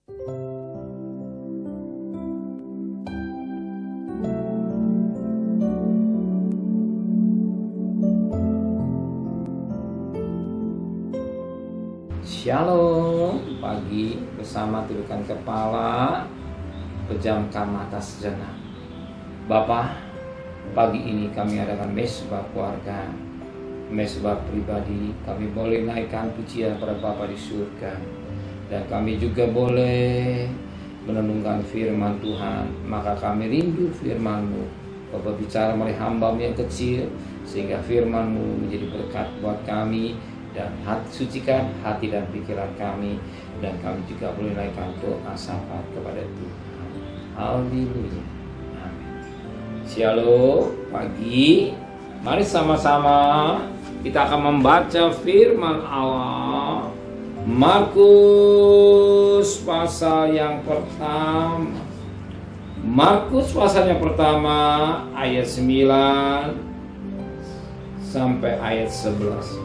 Shalom, pagi bersama tundukkan kepala, pejamkan mata sejenak. Bapa, pagi ini kami adakan mesbah keluarga, mesbah pribadi. Kami boleh naikkan pujian pada Bapa di surga, dan kami juga boleh menenungkan firman Tuhan. Maka kami rindu firman-Mu. Bapa bicara melalui hamba-Mu yang kecil, sehingga firman-Mu menjadi berkat buat kami, dan sucikan hati dan pikiran kami, dan kami juga boleh naikkan doa syafaat kepada Tuhan. Haleluya. Amin. Shalom, pagi. Mari sama-sama kita akan membaca firman Allah. Markus pasal yang pertama. Markus pasal yang pertama ayat 9 sampai ayat 11.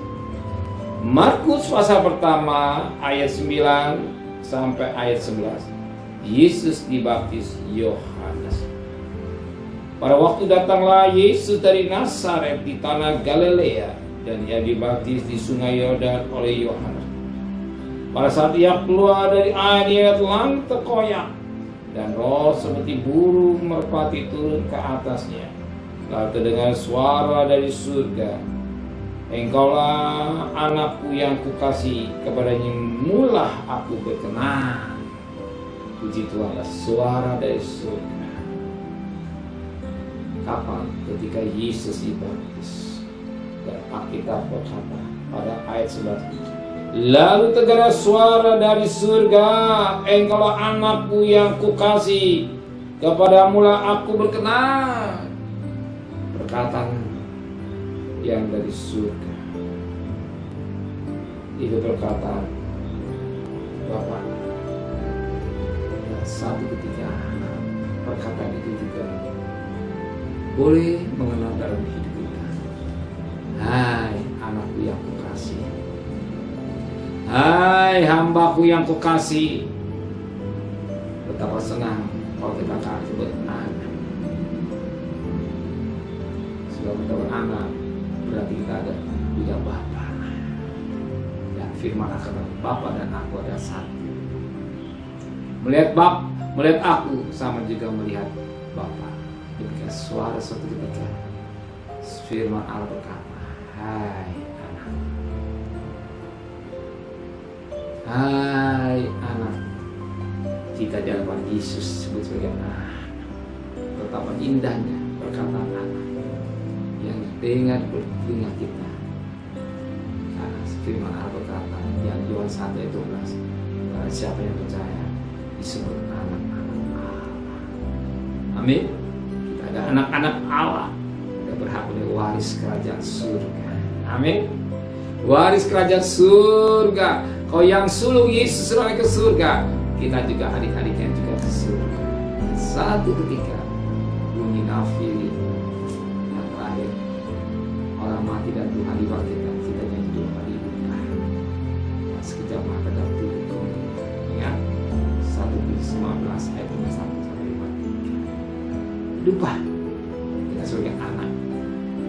Markus pasal pertama ayat 9 sampai ayat 11. Yesus dibaptis Yohanes. Pada waktu datanglah Yesus dari Nazaret di tanah Galilea, dan ia dibaptis di sungai Yordan oleh Yohanes. Pada saat ia keluar dari air, ia telan terkoyak, dan roh seperti burung merpati turun ke atasnya. Lalu terdengar suara dari surga, Engkaulah anakku yang kukasihi, kepadanya mulah aku berkenan. Puji Tuhan, suara dari surga. Kapan? Ketika Yesus dibaptis. Dan Alkitab berkata pada ayat 11, lalu terdengar suara dari surga, Engkaulah anakku yang kukasihi, kepadamulah aku berkenan. Perkataan yang dari surga itu perkataan Bapa. Dan satu ketika perkataan itu juga boleh mengenal dalam hidup kita. Hai anakku yang kukasih, hai hambaku yang kukasih. Betapa senang kalau kita akan sebut anak. Sebab kita beranak berarti kita ada punya Bapa. Dan firman akan Bapa dan aku ada satu. Melihat aku sama juga melihat Bapa. Ketika suara suatu ketika firman Allah berkata, hai anak, hai anak. Kita di hadapan Yesus sebut sebagai anak. Betapa indahnya perkataan anak yang dengar bertelinga kita. Karena firman Allah berkata yang Yohanes 1 ayat 12, barang siapa yang percaya disebut anak-anak Allah. Amin. Kita ada anak-anak Allah. Kita berhak menjadi waris kerajaan surga. Amin. Waris kerajaan surga. Kau yang sulung Yesus naik ke surga, kita juga adik-adiknya juga ke surga. Dan satu ketika bunyi nafiri yang terakhir, orang mati dan Tuhan dibangkitkan, kita yang hidup dihidupkan. Dan sekejap mata dan tubuh. Ingat 1 Korintus 15 ayat 51 sampai 53. Hiduplah kita sebagai anak.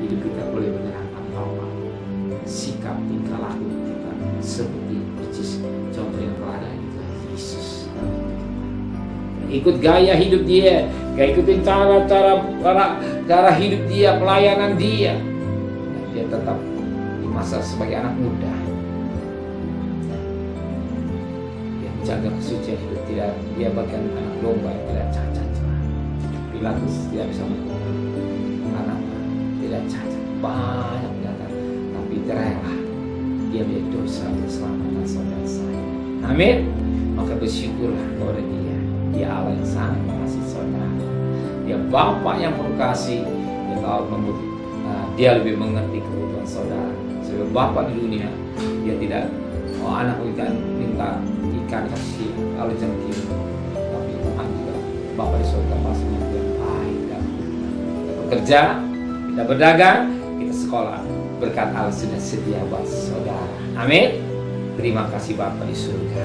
Hidup kita boleh menyerahkan Allah. Sikap tingkah laku kita seperti persis contoh yang teladan itu Yesus. Ikut gaya hidup dia, gak ikutin cara hidup dia, pelayanan dia. Dan dia tetap di masa sebagai anak muda. Dia menjaga kesucian hidup, tidak dia bagian anak domba yang tidak cacat. Pilatus tidak bisa menghukum karena tidak cacat, banyak kelihatan, tapi rela dia menjadi dosa untuk keselamatan saudara saya. Amin. Maka bersyukurlah kepada dia. Dia Allah yang sangat mengasihi saudara. Dia Bapa yang berkasih. Dia tahu dia lebih mengerti kebutuhan saudara. Sebagai Bapa di dunia, dia tidak anak minta ikan kasih lalu jengkir. Tapi Tuhan juga Bapa di surga pasti yang baik dan kita bekerja, kita berdagang, kita sekolah. Berkat Allah sudah sedia buat saudara. Amin. Terima kasih Bapa di surga.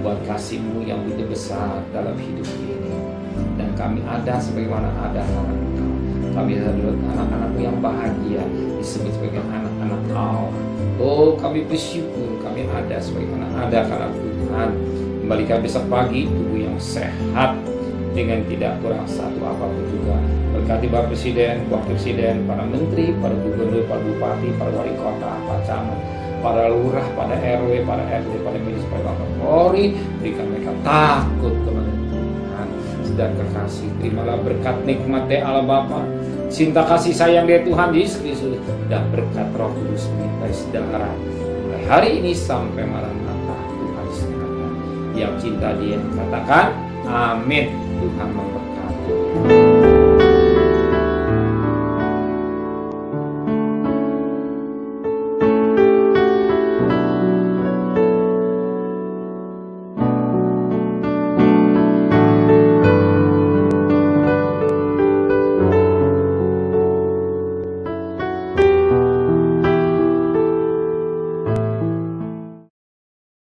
buat kasih-Mu yang begitu besar dalam hidup ini. Dan kami ada sebagaimana ada karena Engkau. Kami adalah anak-anak-Mu yang bahagia, disebut sebagai anak-anak Kau. Oh, kami bersyukur kami ada sebagaimana ada karena Tuhan. Kembalikan besok pagi tubuh yang sehat dengan tidak kurang satu apapun juga. Berkati Bapak Presiden, Wakil Presiden, para Menteri, para Gubernur, para Bupati, para Wali Kota, para Camat, para Lurah, para RW, para RT, para Medis, para Bapak Polri. Berikan mereka takut kepada Tuhan dan kekasih. Terimalah berkat nikmat dari Allah Bapa, cinta kasih sayang dari Tuhan Yesus Kristus, dan berkat Roh Kudus menyertai saudara mulai hari ini sampai malam Natal. Tuhan sertai yang cinta Dia, katakan amin. Tuhan memberkati.